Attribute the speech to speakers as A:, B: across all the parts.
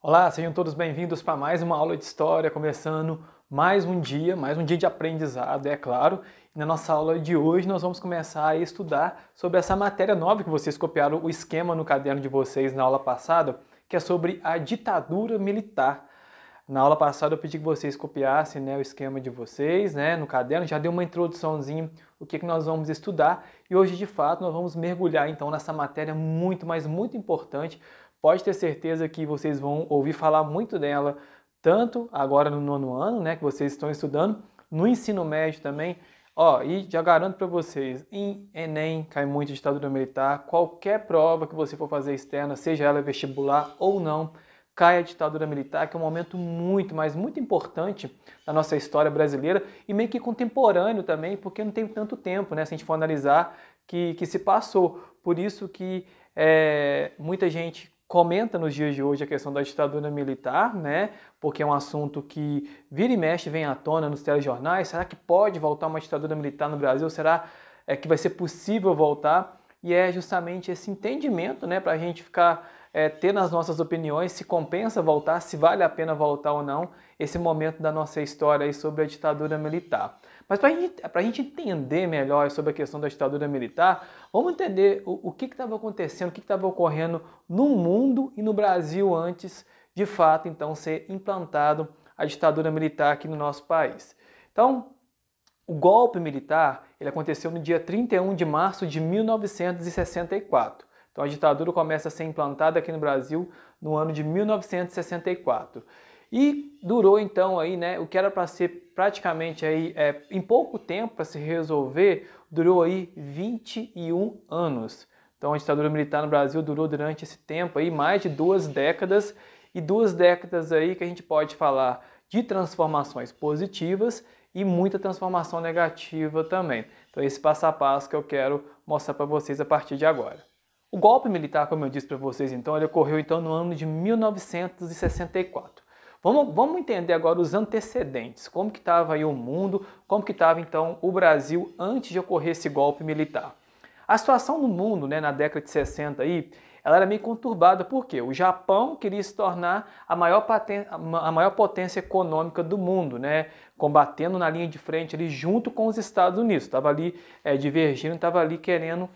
A: Olá, sejam todos bem-vindos para mais uma aula de história, começando mais um dia de aprendizado, é claro. E na nossa aula de hoje nós vamos começar a estudar sobre essa matéria nova que vocês copiaram o esquema no caderno de vocês na aula passada, que é sobre a ditadura militar. Na aula passada eu pedi que vocês copiassem, o esquema de vocês, no caderno, já deu uma introduçãozinha o que nós vamos estudar e hoje de fato nós vamos mergulhar então nessa matéria muito, mas muito importante. Pode ter certeza que vocês vão ouvir falar muito dela, tanto agora no nono ano, que vocês estão estudando, no ensino médio também. E já garanto para vocês, em Enem cai muito ditadura militar, qualquer prova que você for fazer externa, seja ela vestibular ou não, cai a ditadura militar, que é um momento muito, mas muito importante na nossa história brasileira e meio que contemporâneo também, porque não tem tanto tempo, se a gente for analisar, que se passou. Por isso que muita gente comenta nos dias de hoje a questão da ditadura militar, porque é um assunto que vira e mexe, vem à tona nos telejornais. Será que pode voltar uma ditadura militar no Brasil? Será que vai ser possível voltar? E é justamente esse entendimento, para a gente ficar ter nas nossas opiniões se compensa voltar, se vale a pena voltar ou não, esse momento da nossa história aí sobre a ditadura militar. Mas para a gente entender melhor sobre a questão da ditadura militar, vamos entender o que estava acontecendo, o que estava ocorrendo no mundo e no Brasil antes de fato, então, ser implantado a ditadura militar aqui no nosso país. Então, o golpe militar ele aconteceu no dia 31 de março de 1964. Então a ditadura começa a ser implantada aqui no Brasil no ano de 1964. E durou então aí, o que era para ser praticamente aí, em pouco tempo para se resolver, durou aí 21 anos. Então a ditadura militar no Brasil durou durante esse tempo aí mais de 2 décadas, e 2 décadas aí que a gente pode falar de transformações positivas e muita transformação negativa também. Então esse passo a passo que eu quero mostrar para vocês a partir de agora. O golpe militar, como eu disse para vocês, então, ele ocorreu então no ano de 1964. Vamos entender agora os antecedentes, como que estava aí o mundo, como que estava então o Brasil antes de ocorrer esse golpe militar. A situação no mundo, na década de 60 aí, ela era meio conturbada, porque o Japão queria se tornar a maior potência econômica do mundo, combatendo na linha de frente ali junto com os Estados Unidos. Estava ali divergindo, estava ali querendo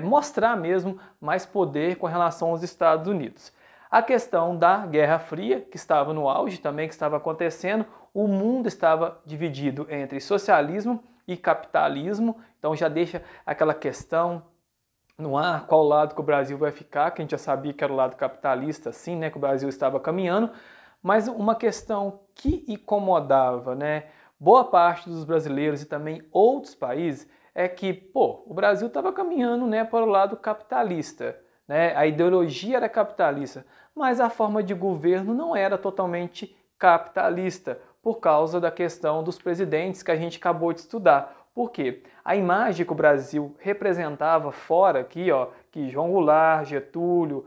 A: mostrar mesmo mais poder com relação aos Estados Unidos. A questão da Guerra Fria, que estava no auge também, que estava acontecendo, o mundo estava dividido entre socialismo e capitalismo, então já deixa aquela questão no ar, qual lado que o Brasil vai ficar, que a gente já sabia que era o lado capitalista, assim, que o Brasil estava caminhando, mas uma questão que incomodava, boa parte dos brasileiros e também outros países, é que, o Brasil estava caminhando, para o lado capitalista, a ideologia era capitalista, mas a forma de governo não era totalmente capitalista, por causa da questão dos presidentes que a gente acabou de estudar. Por quê? A imagem que o Brasil representava fora aqui, que João Goulart, Getúlio,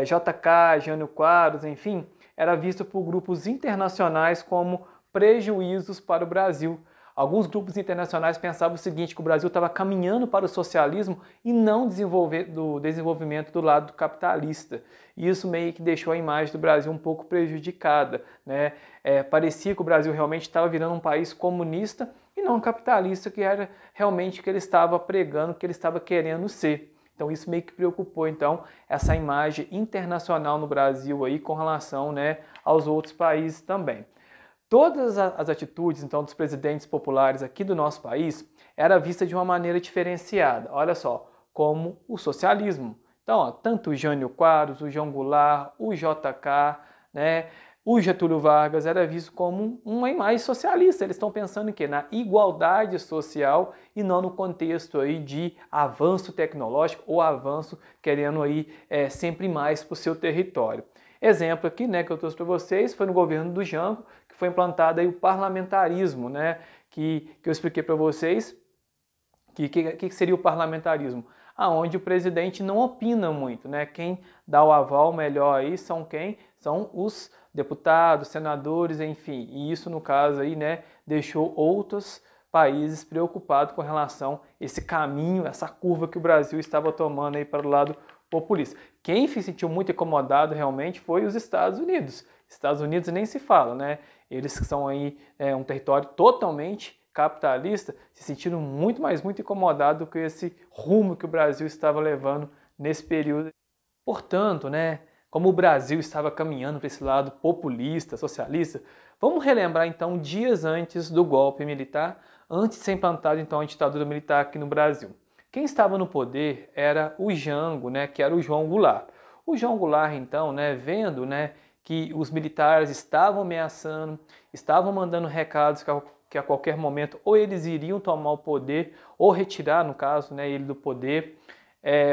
A: JK, Jânio Quadros, enfim, era vista por grupos internacionais como prejuízos para o Brasil. Alguns grupos internacionais pensavam o seguinte, que o Brasil estava caminhando para o socialismo e não do desenvolvimento do lado capitalista. E isso meio que deixou a imagem do Brasil um pouco prejudicada. Parecia que o Brasil realmente estava virando um país comunista e não capitalista, que era realmente o que ele estava pregando, o que ele estava querendo ser. Então isso meio que preocupou então essa imagem internacional no Brasil aí com relação aos outros países também. Todas as atitudes, então, dos presidentes populares aqui do nosso país era vista de uma maneira diferenciada. Olha só, como o socialismo. Então, tanto o Jânio Quadros, o João Goulart, o JK, o Getúlio Vargas era visto como uma imagem socialista. Eles estão pensando em quê? Na igualdade social e não no contexto aí de avanço tecnológico ou avanço querendo aí sempre mais para o seu território. Exemplo aqui, que eu trouxe para vocês, foi no governo do Jango, que foi implantado aí o parlamentarismo, que eu expliquei para vocês, que seria o parlamentarismo? Aonde o presidente não opina muito, Quem dá o aval melhor aí são quem? São os deputados, senadores, enfim. E isso, no caso aí, deixou outros países preocupados com relação a esse caminho, essa curva que o Brasil estava tomando aí para o lado populista. Quem se sentiu muito incomodado realmente foi os Estados Unidos. Estados Unidos nem se fala, né? Eles que são aí um território totalmente capitalista, se sentiram muito, mas muito incomodados com esse rumo que o Brasil estava levando nesse período. Portanto, né, como o Brasil estava caminhando para esse lado populista, socialista, vamos relembrar então dias antes do golpe militar, antes de ser implantada então a ditadura militar aqui no Brasil. Quem estava no poder era o Jango, né, que era o João Goulart. O João Goulart então, né, vendo, né, que os militares estavam ameaçando, estavam mandando recados que a qualquer momento ou eles iriam tomar o poder ou retirar, no caso, né, ele do poder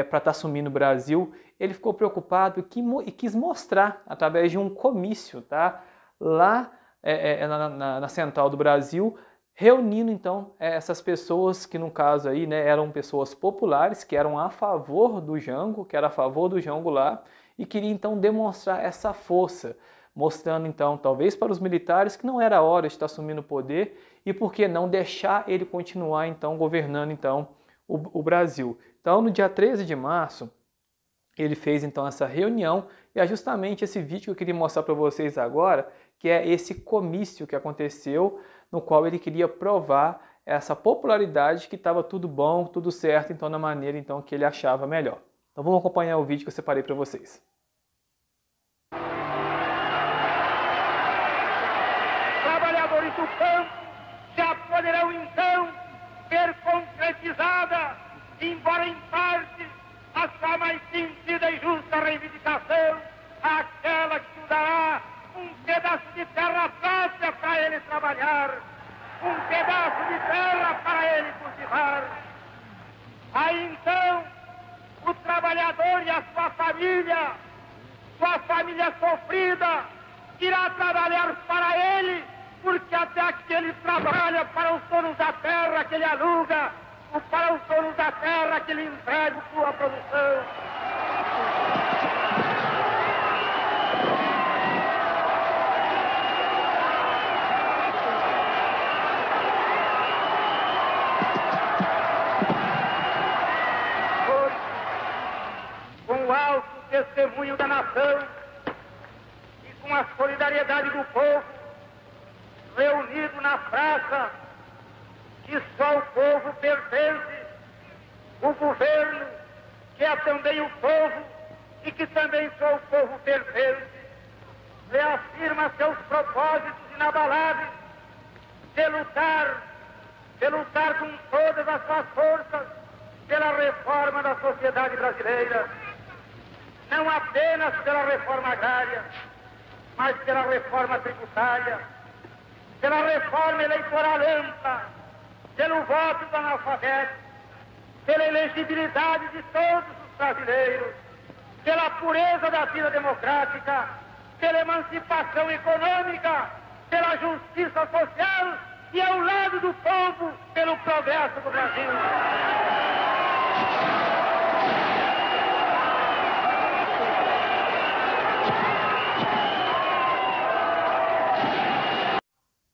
A: para estar assumindo o Brasil, ele ficou preocupado e quis mostrar através de um comício, tá, lá na central do Brasil, reunindo então essas pessoas que no caso aí, né, eram pessoas populares, que eram a favor do Jango, que era a favor do João Goulart, e queria então demonstrar essa força, mostrando então talvez para os militares que não era hora de estar assumindo o poder e por que não deixar ele continuar então governando então o Brasil. Então no dia 13 de março ele fez então essa reunião e é justamente esse vídeo que eu queria mostrar para vocês agora, que é esse comício que aconteceu, no qual ele queria provar essa popularidade que estava tudo bom, tudo certo, então na maneira então que ele achava melhor. Então vamos acompanhar o vídeo que eu separei para vocês.
B: Trabalhadores do campo já poderão então ver concretizada, embora em parte, a sua mais sentida e justa reivindicação, aquela que dará um pedaço de terra própria para ele trabalhar, um pedaço de terra para ele cultivar. Aí então, o trabalhador e a sua família sofrida, irá trabalhar para ele, porque até aqui ele trabalha para os donos da terra que ele aluga, ou para os donos da terra que ele entrega sua produção. Com o alto testemunho da nação e com a solidariedade do povo, reunido na praça que só o povo pertence, o governo, que é também o povo e que também só o povo pertence, reafirma seus propósitos inabaláveis de lutar com todas as suas forças pela reforma da sociedade brasileira. Não apenas pela reforma agrária, mas pela reforma tributária, pela reforma eleitoral ampla, pelo voto do analfabeto, pela elegibilidade de todos os brasileiros, pela pureza da vida democrática, pela emancipação econômica, pela justiça social e ao lado do povo, pelo progresso do Brasil.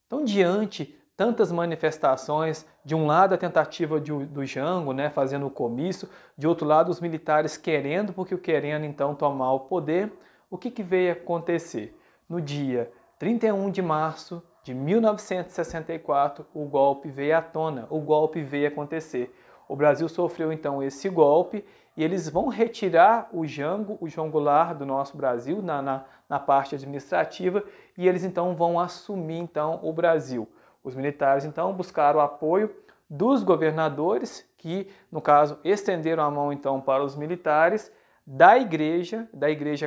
A: Então, diante tantas manifestações, de um lado a tentativa do Jango, né, fazendo o comício, de outro lado os militares querendo, porque querendo então tomar o poder, o que veio acontecer? No dia 31 de março de 1964, o golpe veio à tona, o golpe veio acontecer. O Brasil sofreu então esse golpe e eles vão retirar o Jango, o João Goulart do nosso Brasil na parte administrativa e eles então vão assumir então o Brasil. Os militares então buscaram o apoio dos governadores que, no caso, estenderam a mão então para os militares, da igreja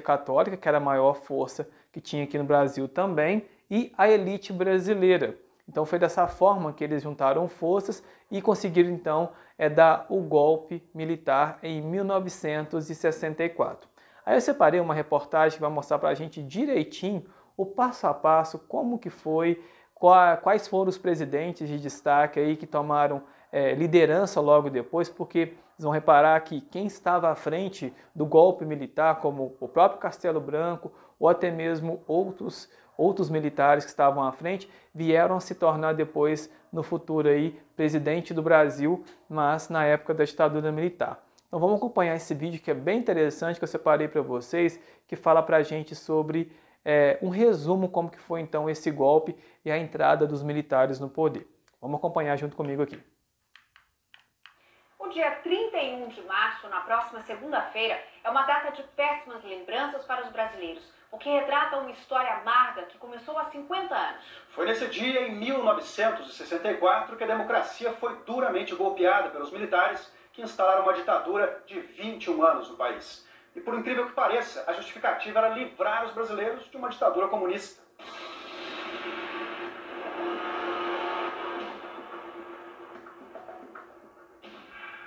A: católica, que era a maior força que tinha aqui no Brasil também, e a elite brasileira. Então foi dessa forma que eles juntaram forças e conseguiram então dar o golpe militar em 1964. Aí eu separei uma reportagem que vai mostrar para a gente direitinho o passo a passo, como que foi, quais foram os presidentes de destaque aí que tomaram liderança logo depois, porque vocês vão reparar que quem estava à frente do golpe militar, como o próprio Castelo Branco, ou até mesmo outros militares que estavam à frente, vieram a se tornar depois, no futuro aí, presidente do Brasil, mas na época da ditadura militar. Então vamos acompanhar esse vídeo que é bem interessante, que eu separei para vocês, que fala para a gente sobre um resumo como que foi então esse golpe e a entrada dos militares no poder. Vamos acompanhar junto comigo aqui.
C: O dia 31 de março, na próxima segunda-feira, é uma data de péssimas lembranças para os brasileiros, o que retrata uma história amarga que começou há 50 anos.
D: Foi nesse dia, em 1964, que a democracia foi duramente golpeada pelos militares que instalaram uma ditadura de 21 anos no país. E por incrível que pareça, a justificativa era livrar os brasileiros de uma ditadura comunista.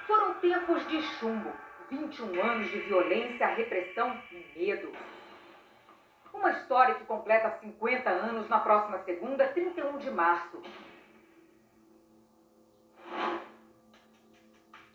C: Foram tempos de chumbo, 21 anos de violência, repressão e medo. Uma história que completa 50 anos na próxima segunda, 31 de março.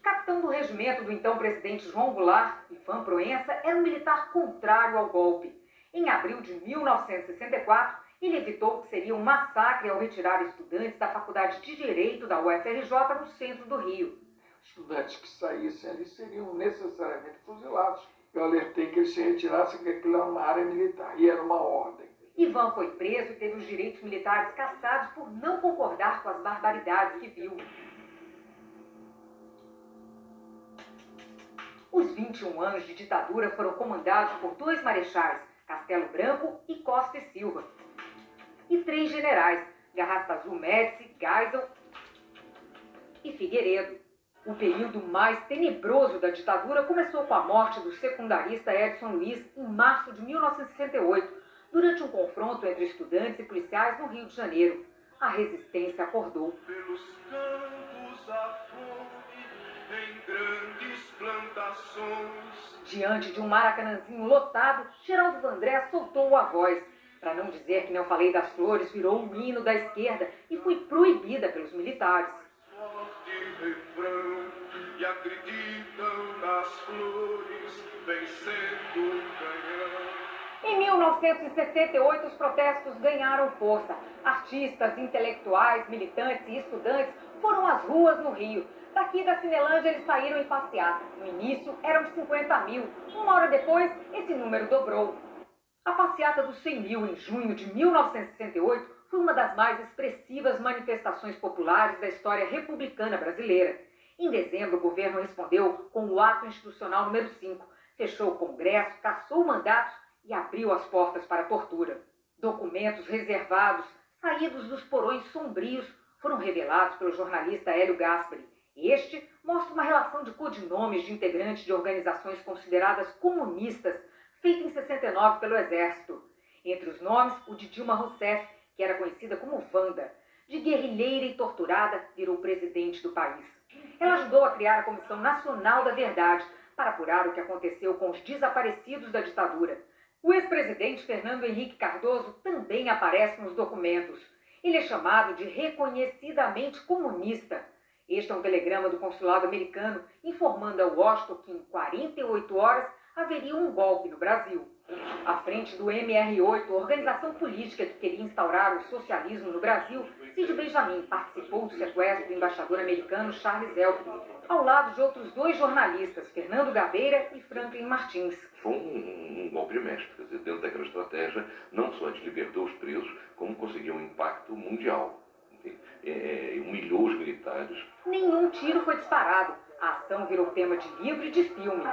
C: Capitão do regimento do então presidente João Goulart, Ivan Proença, era um militar contrário ao golpe. Em abril de 1964, ele evitou que seria um massacre ao retirar estudantes da Faculdade de Direito da UFRJ no centro do Rio.
E: Estudantes que saíssem ali seriam necessariamente fuzilados. Eu alertei que eles se retirassem, que aquilo era uma área militar e era uma ordem.
C: Ivan foi preso e teve os direitos militares cassados por não concordar com as barbaridades que viu. Os 21 anos de ditadura foram comandados por 2 marechais, Castelo Branco e Costa e Silva, e 3 generais, Garrastazu Médici, Geisel e Figueiredo. O período mais tenebroso da ditadura começou com a morte do secundarista Edson Luiz em março de 1968, durante um confronto entre estudantes e policiais no Rio de Janeiro. A resistência acordou.
F: Pelos campos a fome, em grandes plantações.
C: Diante de um Maracanãzinho lotado, Geraldo Vandré soltou a voz. Para não dizer que não falei das flores, virou um hino da esquerda e foi proibida pelos militares.
F: Refrão, e acreditam nas flores, vencendo o canhão.
C: Em 1968, os protestos ganharam força. Artistas, intelectuais, militantes e estudantes foram às ruas no Rio. Daqui da Cinelândia eles saíram em passeata. No início eram 50 mil. Uma hora depois, esse número dobrou. A passeata dos 100 mil em junho de 1968 foi uma das mais expressivas manifestações populares da história republicana brasileira. Em dezembro, o governo respondeu com o ato institucional número 5, fechou o Congresso, cassou mandatos e abriu as portas para a tortura. Documentos reservados, saídos dos porões sombrios, foram revelados pelo jornalista Hélio Gaspari. Este mostra uma relação de codinomes de integrantes de organizações consideradas comunistas, feita em 69 pelo Exército. Entre os nomes, o de Dilma Rousseff, que era conhecida como Wanda. De guerrilheira e torturada, virou presidente do país. Ela ajudou a criar a Comissão Nacional da Verdade para apurar o que aconteceu com os desaparecidos da ditadura. O ex-presidente Fernando Henrique Cardoso também aparece nos documentos. Ele é chamado de reconhecidamente comunista. Este é um telegrama do consulado americano informando a Washington que em 48 horas haveria um golpe no Brasil. À frente do MR8, organização política que queria instaurar o socialismo no Brasil, Cid Benjamin participou do sequestro do embaixador americano Charles Elkins, ao lado de outros 2 jornalistas, Fernando Gabeira e Franklin Martins.
G: Foi um golpe de mestre, quer dizer, dentro daquela estratégia, não só a gente libertou os presos, como conseguiu um impacto mundial. Humilhou os militares.
C: Nenhum tiro foi disparado. A ação virou tema de livro e de filme.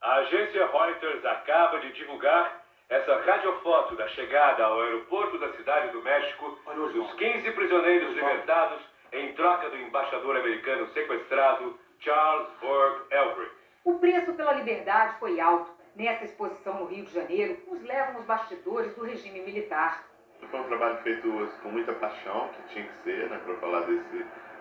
H: A agência Reuters acaba de divulgar essa radiofoto da chegada ao aeroporto da Cidade do México dos 15 prisioneiros libertados em troca do embaixador americano sequestrado Charles Burke Elbridge.
C: O preço pela liberdade foi alto. Nessa exposição no Rio de Janeiro, nos levam os bastidores do regime militar.
I: Foi um trabalho feito com muita paixão, que tinha que ser, né, para falar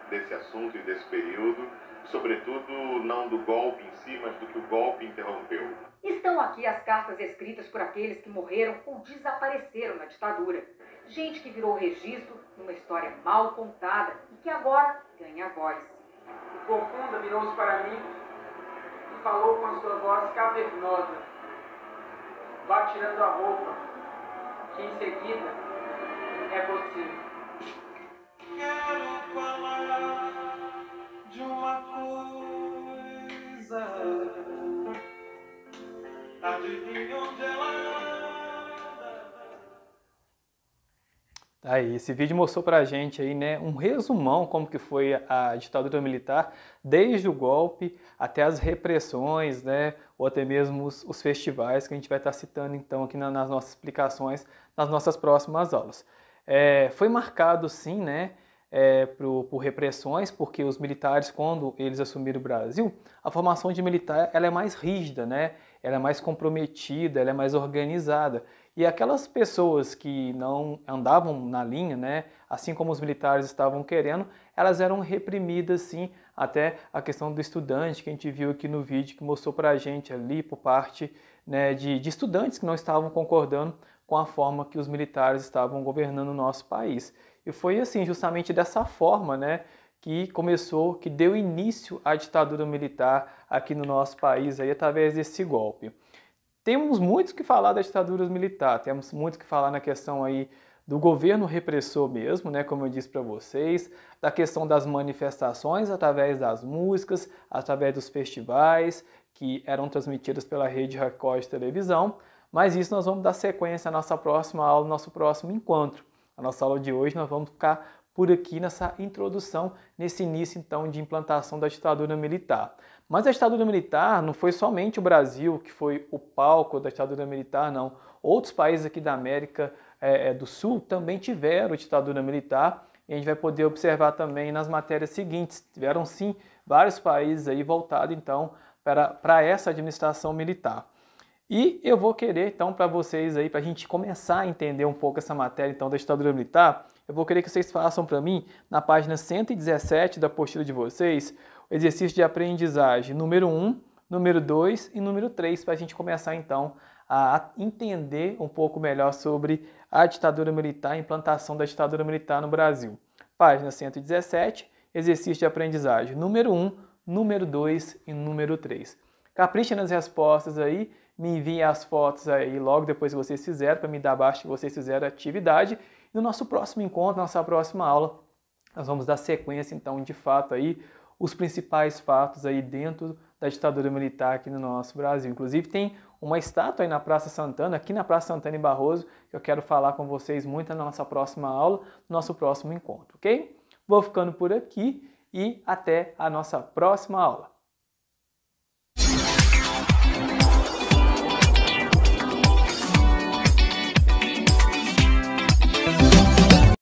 I: desse assunto e desse período. Sobretudo, não do golpe em si, mas do que o golpe interrompeu.
C: Estão aqui as cartas escritas por aqueles que morreram ou desapareceram na ditadura. Gente que virou registro numa história mal contada e que agora ganha voz.
E: O Corcunda virou-se para mim e falou com a sua voz cavernosa. Vá tirando a roupa, que em seguida é você.
F: Quero falar de uma coisa
A: Aí, esse vídeo mostrou pra gente aí, né, um resumão como que foi a ditadura militar, desde o golpe até as repressões, né, ou até mesmo os festivais que a gente vai estar citando então aqui nas nossas explicações, nas nossas próximas aulas. Foi marcado sim, né, por repressões, porque os militares, quando eles assumiram o Brasil, a formação de militar ela é mais rígida, né, ela é mais comprometida, ela é mais organizada. E aquelas pessoas que não andavam na linha, né, assim como os militares estavam querendo, elas eram reprimidas sim, até a questão do estudante, que a gente viu aqui no vídeo, que mostrou pra gente ali por parte, né, de estudantes que não estavam concordando com a forma que os militares estavam governando o nosso país. E foi assim, justamente dessa forma, né, que começou, que deu início à ditadura militar aqui no nosso país, aí, através desse golpe. Temos muito que falar da ditadura militar, temos muito que falar na questão aí do governo repressor mesmo, né, como eu disse para vocês, da questão das manifestações através das músicas, através dos festivais que eram transmitidos pela Rede Record de televisão, mas isso nós vamos dar sequência à nossa próxima aula, nosso próximo encontro. A nossa aula de hoje nós vamos ficar por aqui nessa introdução, nesse início então de implantação da ditadura militar. Mas a ditadura militar não foi somente o Brasil que foi o palco da ditadura militar, não. Outros países aqui da América do Sul também tiveram ditadura militar, e a gente vai poder observar também nas matérias seguintes. Tiveram sim vários países aí voltados então para essa administração militar. E eu vou querer então para vocês aí, para a gente começar a entender um pouco essa matéria então da ditadura militar, eu vou querer que vocês façam para mim, na página 117 da apostila de vocês, o exercício de aprendizagem número 1, número 2 e número 3, para a gente começar então a entender um pouco melhor sobre a ditadura militar, a implantação da ditadura militar no Brasil. Página 117, exercício de aprendizagem número 1, número 2 e número 3. Caprichem nas respostas aí, me enviem as fotos aí logo depois que vocês fizeram, para me dar abaixo que vocês fizeram a atividade. E no nosso próximo encontro, nossa próxima aula, nós vamos dar sequência então de fato aí, os principais fatos aí dentro da ditadura militar aqui no nosso Brasil. Inclusive tem uma estátua aí na Praça Santana, aqui na Praça Santana em Barroso, que eu quero falar com vocês muito na nossa próxima aula, no nosso próximo encontro, ok? Vou ficando por aqui e até a nossa próxima aula.